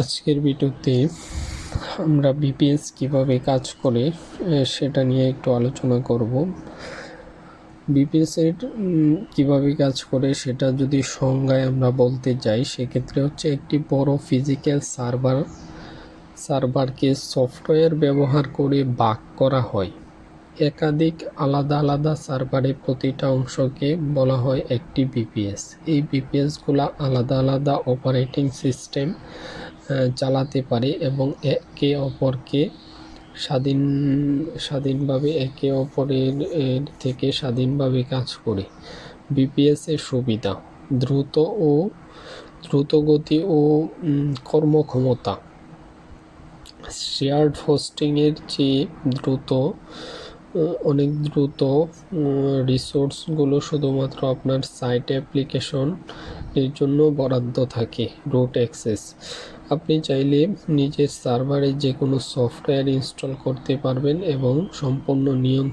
আজকের ভিডিওতে আমরা ভিপিএস কিভাবে কাজ করে সেটা নিয়ে একটু আলোচনা করব। ভিপিএস এর কিভাবে কাজ করে সেটা যদি সংজ্ঞায় আমরা বলতে যাই, সেক্ষেত্রে হচ্ছে একটি বড় ফিজিক্যাল সার্ভারকে সফটওয়্যার ব্যবহার করে ভাগ করা হয়। একাধিক আলাদা আলাদা সার্ভারের প্রতিটা অংশকে বলা হয় একটি ভিপিএস। এই ভিপিএসগুলো আলাদা আলাদা অপারেটিং সিস্টেম চালাতে পারে এবং একে অপরকে স্বাধীনভাবে একে অপরের থেকে স্বাধীনভাবে কাজ করে। ভিপিএস এর সুবিধা: দ্রুতগতি ও কর্মক্ষমতা। শেয়ার্ড হোস্টিংয়ের চেয়ে অনেক দ্রুত রিসোর্সগুলো শুধুমাত্র আপনার সাইট অ্যাপ্লিকেশন এর জন্য বরাদ্দ থাকে। রুট অ্যাক্সেস: আপনি চাইলে নিজের সার্ভারে যে কোনো সফটওয়্যার ইনস্টল করতে পারবেন এবং সম্পূর্ণ নিয়ন্ত্রণ